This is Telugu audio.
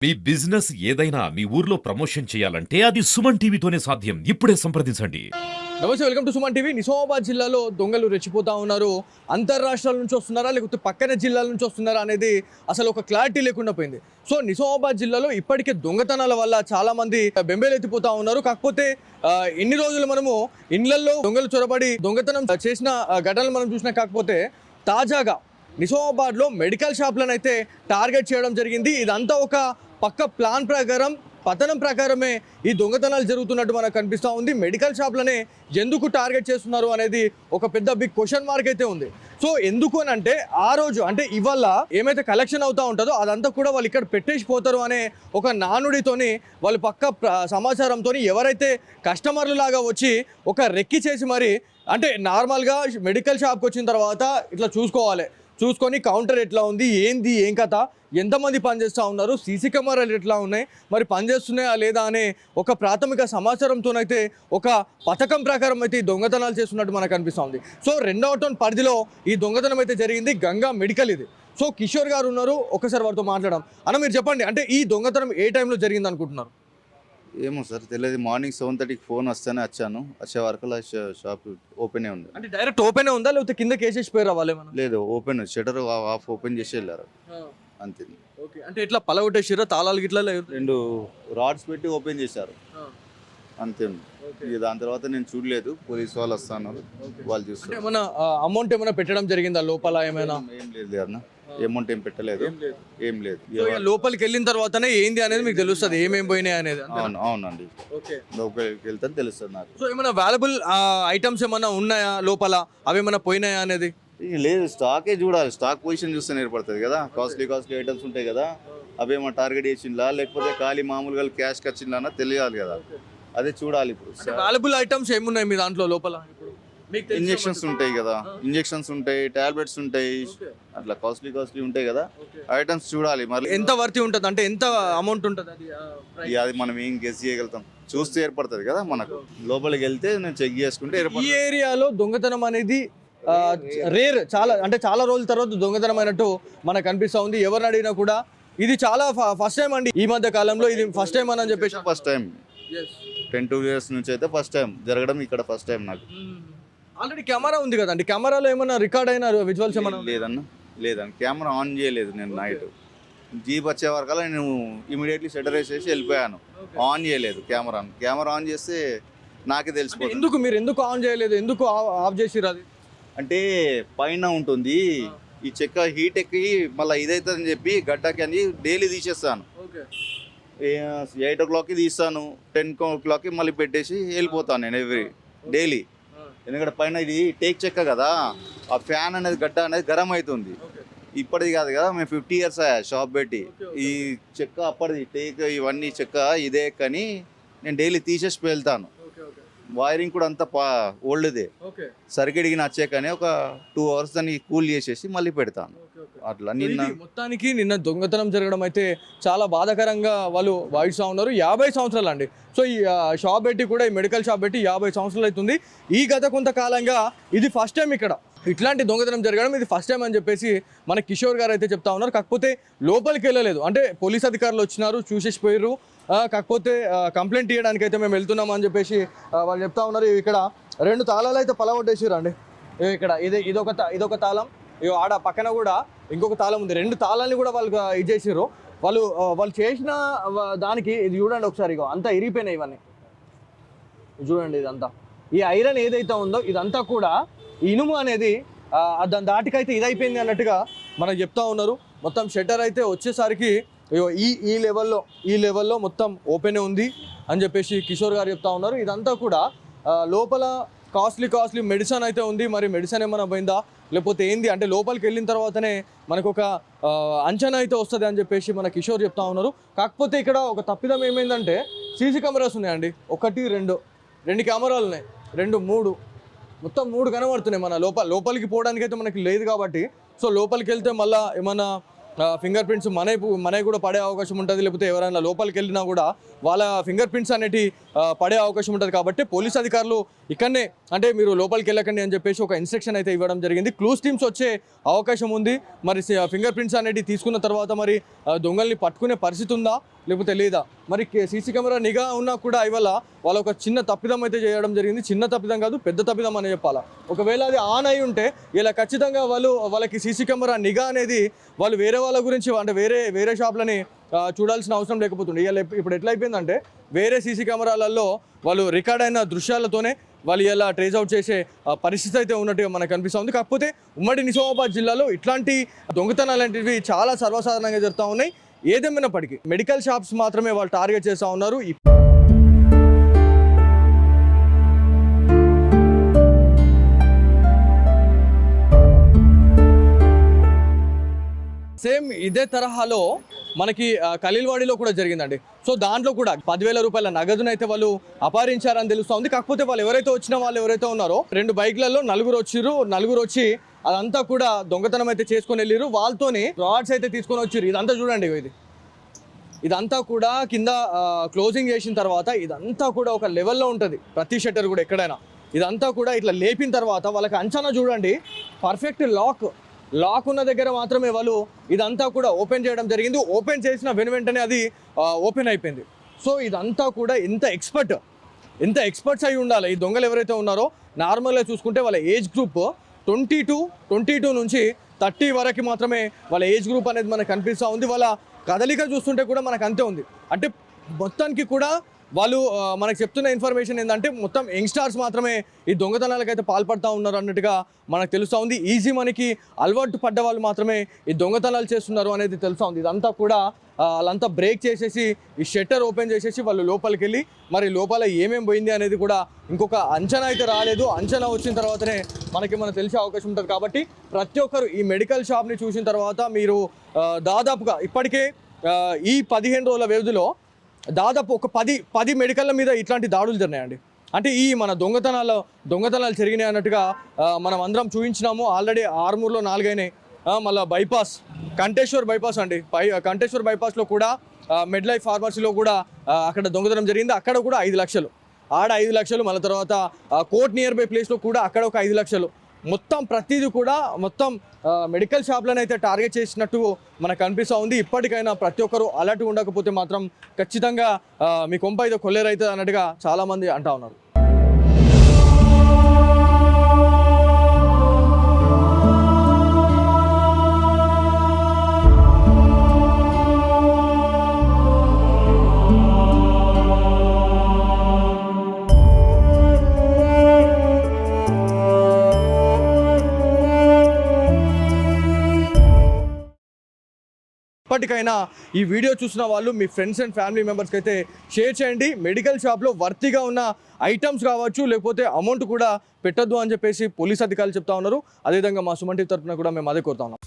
మీ బిజినెస్ ఏదైనా మీ ఊర్లో ప్రమోషన్ చేయాలంటే అది సుమన్ టీవీతోనే సాధ్యం. ఇప్పుడే సంప్రదించండి. నమస్తే, welcome to Suman TV. Nizamabad జిల్లాలో దొంగలు రెచ్చిపోతా ఉన్నారు. అంతర్రాష్ట్రాల నుంచి వస్తున్నారా లేకపోతే పక్కన జిల్లాల నుంచి వస్తున్నారా అనేది అసలు ఒక క్లారిటీ లేకుండా పోయింది. సో నిజామాబాద్ జిల్లాలో ఇప్పటికే దొంగతనాల వల్ల చాలా మంది బెంబేలెత్తిపోతా ఉన్నారు. కాకపోతే ఇన్ని రోజులు మనము ఇండ్లల్లో దొంగలు చొరబడి దొంగతనం చేసిన ఘటనలు మనం చూసినా, కాకపోతే తాజాగా నిజామాబాద్లో మెడికల్ షాప్లను అయితే టార్గెట్ చేయడం జరిగింది. ఇదంతా ఒక పక్క ప్లాన్ ప్రకారం, పతనం ప్రకారమే ఈ దొంగతనాలు జరుగుతున్నట్టు మనకు కనిపిస్తూ ఉంది. మెడికల్ షాప్లనే ఎందుకు టార్గెట్ చేస్తున్నారు అనేది ఒక పెద్ద బిగ్ క్వశ్చన్ మార్క్ అయితే ఉంది. సో ఎందుకు అని అంటే, ఆ రోజు అంటే ఇవాళ ఏమైతే కలెక్షన్ అవుతూ ఉంటుందో అదంతా కూడా వాళ్ళు ఇక్కడ పెట్టేసి పోతారు అనే ఒక నానుడితోని, వాళ్ళు పక్క సమాచారంతో ఎవరైతే కస్టమర్లు లాగా వచ్చి ఒక రెక్కి చేసి మరి, అంటే నార్మల్గా మెడికల్ షాప్కి వచ్చిన తర్వాత ఇట్లా చూసుకొని కౌంటర్ ఎట్లా ఉంది, ఏంది ఏం కథ, ఎంతమంది పనిచేస్తూ ఉన్నారు, సీసీ కెమెరాలు ఎట్లా ఉన్నాయి, మరి పనిచేస్తున్నాయా లేదా అనే ఒక ప్రాథమిక సమాచారంతోనైతే ఒక పథకం ప్రకారం అయితే ఈ దొంగతనాలు చేస్తున్నట్టు మనకు అనిపిస్తుంది. సో 2వ టౌన్ పరిధిలో ఈ దొంగతనం అయితే జరిగింది. గంగా మెడికల్ ఇది. సో కిషోర్ గారు ఉన్నారు, ఒకసారి వారితో మాట్లాడడం. అన్న, మీరు చెప్పండి, అంటే ఈ దొంగతనం ఏ టైంలో జరిగింది అనుకుంటున్నారు? ఏమో సార్ తెలియదు. మార్నింగ్ 7:30కి ఫోన్ వస్తేనే వచ్చాను. వచ్చే వరకు షాప్ ఓపెనే ఉంది. అంటే డైరెక్ట్ ఓపెనే ఉందా లేకపోతే కింద కేసేసి పోయారా వాళ్ళేమన్నా? లేదు, ఓపెన్ షటర్ ఆఫ్ ఓపెన్ చేసి వెళ్ళారు అంతే. ఓకే, అంటే ఇట్లా పలగొట్టేసిరా తాళాలు గిట్లా? 2 రాడ్స్ పెట్టి ఓపెన్ చేశారు అంతే. ఇక దాని తర్వాత నేను చూడలేదు. పోలీస్ వాళ్ళు వస్తాను, వాళ్ళు చూస్తారు. ఏమైనా అమౌంట్ ఏమైనా పెట్టడం జరిగిందా లోపల? ఏమైనా ఏం లేదు అన్న, అమౌంట్ ఏం పెట్టలేదు, ఏం లేదు. లోపలికి వెళ్ళిన తర్వాతనే ఏంది అనేది మీకు తెలుస్తుంది, ఏమేమి పోయినాయి అనేది. అవునండి, లోపలికి వెళ్తే తెలుస్తుంది నాకు. సో ఏమైనా వాల్యుబుల్ ఐటమ్స్ ఏమైనా ఉన్నాయా లోపల, అవి ఏమైనా పోయినాయా అనేది? లేదు, స్టాకే చూడాలి. స్టాక్ పొజిషన్ చూస్తే ఏర్పడుతుంది కదా. కాస్ట్లీ ఐటమ్స్ ఉంటాయి కదా, అవేమో టార్గెట్ చేసిందా లేకపోతే ఖాళీ మామూలుగా క్యాష్ వచ్చిందా తెలియాలి కదా, అదే చూడాలి. ఇప్పుడు వాల్యుబుల్ ఐటమ్స్ ఏమున్నాయి మీ దాంట్లో లోపల? ఇంజెక్షన్స్ ఉంటాయి కదా, ఇంజెక్షన్స్ ఉంటాయి, టాబ్లెట్స్ ఉంటాయి, అట్లా కాస్ట్లీ ఉంటాయి కదా, ఐటమ్స్ చూడాలి. మరి ఎంత వర్తి ఉంటుంది, అంటే ఎంత అమౌంట్ ఉంటుంది అది మనం ఏం గెస్ చేయగలుగుతాం, చూస్తే ఏర్పడుతుంది కదా మనకు. లోపలికి వెళ్తే నేను చెక్ చేసుకుంటే ఈ ఏరియాలో దొంగతనం అనేది రేర్, చాలా రోజుల తర్వాత దొంగతనం అయినట్టు మనకు కనిపిస్తూ ఉంది. ఎవరిని అడిగినా కూడా ఇది చాలా ఫస్ట్ టైం అండి, ఈ మధ్య కాలంలో ఇది ఫస్ట్ టైం అని చెప్పేసి. ఫస్ట్ టైం 10-2 years నుంచి అయితే ఫస్ట్ టైం జరగడం ఇక్కడ, ఫస్ట్ టైం నాకు. ఆల్రెడీ కెమెరా ఉంది కదండి, కెమెరాలో ఏమైనా రికార్డ్ అయిన విజువల్స్ ఏమైనా? లేదన్న కెమెరా ఆన్ చేయలేదు నేను. నైట్ జీప్ వచ్చే వరకల్లా నేను ఇమీడియట్లీ షట్టర్ వేసేసి వెళ్ళిపోయాను. ఆన్ చేయలేదు కెమెరా ఆన్ చేస్తే నాకే తెలిసిపోతుంది. మీరు ఎందుకు ఆన్ చేయలేదు, ఎందుకు ఆఫ్ చేసిరు? అది అంటే పైన ఉంటుంది ఈ చెక్క, హీట్ ఎక్కి మళ్ళీ ఇదవుతుందని చెప్పి గడ్డకి అని డైలీ తీసేస్తాను. 8 o'clockకి తీస్తాను, 10 o'clockకి మళ్ళీ పెట్టేసి వెళ్ళిపోతాను నేను డైలీ. ఎందుకంటే పైన ఇది టేక్ చెక్క కదా, ఆ ఫ్యాన్ అనేది గడ్డ అనేది గరం అవుతుంది. ఇప్పటిది కాదు కదా, మేము 50 years అయ్యా షాప్ పెట్టి. ఈ చెక్క అప్పటిది టేక్, ఇవన్నీ చెక్క ఇదే, కానీ నేను డైలీ తీసేసి వెళ్తాను. వైరింగ్ కూడా అంతా ఓల్డ్దే. సర్కిట్కి నచ్చాకనే ఒక 2 hours దాన్ని కూల్ చేసేసి మళ్ళీ పెడతాను. అట్లా మొత్తానికి నిన్న దొంగతనం జరగడం అయితే చాలా బాధాకరంగా వాళ్ళు భావిస్తూ ఉన్నారు. 50 సంవత్సరాలు అండి. సో ఈ షాప్ పెట్టి కూడా, ఈ మెడికల్ షాప్ పెట్టి 50 సంవత్సరాలు అవుతుంది. ఈ గత కొంతకాలంగా ఇది ఫస్ట్ టైం ఇక్కడ ఇట్లాంటి దొంగతనం జరగడం, ఇది ఫస్ట్ టైం అని చెప్పేసి మన కిషోర్ గారు అయితే చెప్తా ఉన్నారు. కాకపోతే లోపలికి వెళ్ళలేదు, అంటే పోలీస్ అధికారులు వచ్చినారు, చూసేసిపోయారు. కాకపోతే కంప్లైంట్ ఇవ్వడానికి అయితే మేము వెళ్తున్నాము అని చెప్పేసి వాళ్ళు చెప్తా ఉన్నారు. ఇక్కడ 2 తాళాలు అయితే పలగొట్టేసారు అండి. ఇక్కడ ఇదొక తాళం, ఆడ పక్కన కూడా ఇంకొక తాళం ఉంది. 2 తాళాలని కూడా వాళ్ళు ఇది చేసారు. వాళ్ళు చేసిన దానికి ఇది చూడండి ఒకసారి, అంతా ఇరిగిపోయినాయి ఇవన్నీ చూడండి. ఇదంతా ఈ ఐరన్ ఏదైతే ఉందో ఇదంతా కూడా ఇనుము అనేది దాని దాటికైతే ఇదైపోయింది అన్నట్టుగా మనకు చెప్తా ఉన్నారు. మొత్తం షట్టర్ అయితే వచ్చేసరికి ఈ లెవెల్లో మొత్తం ఓపెనే ఉంది అని చెప్పేసి కిషోర్ గారు చెప్తా ఉన్నారు. ఇదంతా కూడా లోపల కాస్ట్లీ మెడిసిన్ అయితే ఉంది. మరి మెడిసిన్ ఏమైనా పోయిందా లేకపోతే ఏంది అంటే లోపలికి వెళ్ళిన తర్వాతనే మనకు ఒక అంచనా అయితే వస్తుంది అని చెప్పేసి మన కిషోర్ చెప్తా ఉన్నారు. కాకపోతే ఇక్కడ ఒక తప్పిదం ఏమైందంటే, సీసీ కెమెరాస్ ఉన్నాయండి. 1, 2 కెమెరాలు ఉన్నాయి, 2, 3 మొత్తం 3 కనబడుతున్నాయి. మన లోపలికి పోవడానికి అయితే మనకి లేదు కాబట్టి, సో లోపలికి వెళ్తే మళ్ళీ ఏమన్నా ఫింగర్ ప్రింట్స్ మనకి కూడా పడే అవకాశం ఉంటుంది, లేకపోతే ఎవరైనా లోపలికి వెళ్ళినా కూడా వాళ్ళ ఫింగర్ ప్రింట్స్ అనేటి పడే అవకాశం ఉంటుంది. కాబట్టి పోలీస్ అధికారులు ఇక్కడనే అంటే మీరు లోపలికి వెళ్ళకండి అని చెప్పేసి ఒక ఇన్స్ట్రక్షన్ అయితే ఇవ్వడం జరిగింది. క్లూస్ టీమ్స్ వచ్చే అవకాశం ఉంది. మరి ఫింగర్ ప్రింట్స్ అనేవి తీసుకున్న తర్వాత మరి దొంగల్ని పట్టుకునే పరిస్థితి ఉందా లేకపోతే లేదా, మరి సీసీ కెమెరా నిఘా ఉన్నా కూడా ఇవాళ వాళ్ళు ఒక చిన్న తప్పిదం అయితే చేయడం జరిగింది. చిన్న తప్పిదం కాదు, పెద్ద తప్పిదం అని చెప్పాలా. ఒకవేళ అది ఆన్ అయి ఉంటే ఇలా ఖచ్చితంగా వాళ్ళకి సీసీ కెమెరా నిఘా అనేది వాళ్ళు వేరే వాళ్ళ గురించి అంటే వేరే షాప్లని చూడాల్సిన అవసరం లేకపోతుంది. ఇలా ఇప్పుడు ఎట్లా అయిపోయిందంటే వేరే సీసీ కెమెరాలలో వాళ్ళు రికార్డ్ అయిన దృశ్యాలతోనే వాళ్ళు ఇలా ట్రేస్ అవుట్ చేసే పరిస్థితి అయితే ఉన్నట్టుగా మనకు కనిపిస్తుంది. కాకపోతే ఉమ్మడి నిజామాబాద్ జిల్లాలో ఇట్లాంటి దొంగతనాలు లాంటివి చాలా సర్వసాధారణంగా జరుగుతూ ఉన్నాయి. ఏదేమైనప్పటికీ మెడికల్ షాప్స్ మాత్రమే వాళ్ళు టార్గెట్ చేస్తూ ఉన్నారు. సేమ్ ఇదే తరహాలో మనకి ఖలీల్వాడిలో కూడా జరిగిందండి. సో దాంట్లో కూడా 10,000 రూపాయల నగదును అయితే వాళ్ళు అపహరించారని తెలుస్తుంది. కాకపోతే వాళ్ళు ఎవరైతే ఉన్నారో 2 బైక్లలో నలుగురు వచ్చి అదంతా కూడా దొంగతనం అయితే చేసుకొని వెళ్ళారు. వాళ్ళతోని రాడ్స్ అయితే తీసుకొని వచ్చారు. ఇదంతా చూడండి, ఇదంతా కూడా కింద క్లోజింగ్ చేసిన తర్వాత ఇదంతా కూడా ఒక లెవెల్లో ఉంటుంది. ప్రతి షట్టర్ కూడా ఎక్కడైనా ఇదంతా కూడా ఇట్లా లేపిన తర్వాత వాళ్ళకి అంచనా చూడండి, పర్ఫెక్ట్ లాక్ ఉన్న దగ్గర మాత్రమే వాళ్ళు ఇదంతా కూడా ఓపెన్ చేయడం జరిగింది. ఓపెన్ చేసిన వెంటనే అది ఓపెన్ అయిపోయింది. సో ఇదంతా కూడా ఎంత ఎక్స్పర్ట్స్ అయి ఉండాలి. ఈ దొంగలు ఎవరైతే ఉన్నారో నార్మల్గా చూసుకుంటే వాళ్ళ ఏజ్ గ్రూప్ 22 నుంచి 30 వరకు మాత్రమే వాళ్ళ ఏజ్ గ్రూప్ అనేది మనకు కనిపిస్తూ ఉంది. వాళ్ళ కదలిక చూస్తుంటే కూడా మనకు అంతే ఉంది. అంటే మొత్తానికి కూడా వాళ్ళు మనకు చెప్తున్న ఇన్ఫర్మేషన్ ఏంటంటే మొత్తం యంగ్స్టార్స్ మాత్రమే ఈ దొంగతనాలకు అయితే పాల్పడుతూ ఉన్నారు అన్నట్టుగా మనకు తెలుస్తూ ఉంది. ఈజీ మనకి అలవాటు పడ్డ వాళ్ళు మాత్రమే ఈ దొంగతనాలు చేస్తున్నారు అనేది తెలుస్తూ ఉంది. ఇదంతా కూడా వాళ్ళంతా బ్రేక్ చేసేసి ఈ షట్టర్ ఓపెన్ చేసేసి వాళ్ళు లోపలికి వెళ్ళి మరి లోపల ఏమేమి పోయింది అనేది కూడా ఇంకొక అంచనా అయితే రాలేదు. అంచనా వచ్చిన తర్వాతనే మనకి తెలిసే అవకాశం ఉంటుంది. కాబట్టి ప్రతి ఒక్కరు ఈ మెడికల్ షాప్ని చూసిన తర్వాత మీరు దాదాపుగా ఇప్పటికే ఈ 15 రోజుల వ్యవధిలో దాదాపు ఒక 10 మెడికల్ల మీద ఇట్లాంటి దాడులు జరిగినాయండి. అంటే ఈ మన దొంగతనాలు జరిగినాయి అన్నట్టుగా మనం అందరం చూపించినాము. ఆల్రెడీ ఆర్మూర్లో 4 అయినాయి. మళ్ళీ కంటేశ్వర్ బైపాస్ అండి, కంటేశ్వర్ బైపాస్లో కూడా మెడ్ లైఫ్ ఫార్మసీలో కూడా అక్కడ దొంగతనం జరిగింది. అక్కడ కూడా 5 లక్షలు, ఆడ 5 లక్షలు, మళ్ళీ తర్వాత కోర్ట్ నియర్ బై ప్లేస్లో కూడా అక్కడ ఒక 5 లక్షలు. మొత్తం ప్రతిదీ కూడా మెడికల్ షాప్లను అయితే టార్గెట్ చేసినట్టు మనకు కనిపిస్తూ ఉంది. ఇప్పటికైనా ప్రతి ఒక్కరు అలర్ట్ ఉండకపోతే మాత్రం ఖచ్చితంగా మీ కొంప అయితే కొల్లేరైతుంది అన్నట్టుగా చాలామంది అంటా ఉన్నారు. ఇప్పటికైనా ఈ వీడియో చూసిన వాళ్ళు మీ ఫ్రెండ్స్ అండ్ ఫ్యామిలీ మెంబర్స్కి అయితే షేర్ చేయండి. మెడికల్ షాప్లో వర్తిగా ఉన్న ఐటమ్స్ కావచ్చు, లేకపోతే అమౌంట్ కూడా పెట్టద్దు అని చెప్పేసి పోలీస్ అధికారులు చెప్తా ఉన్నారు. అదేవిధంగా మా సుమన్ టీవీ తరఫున కూడా మేము అదే కోరుతా ఉన్నాం.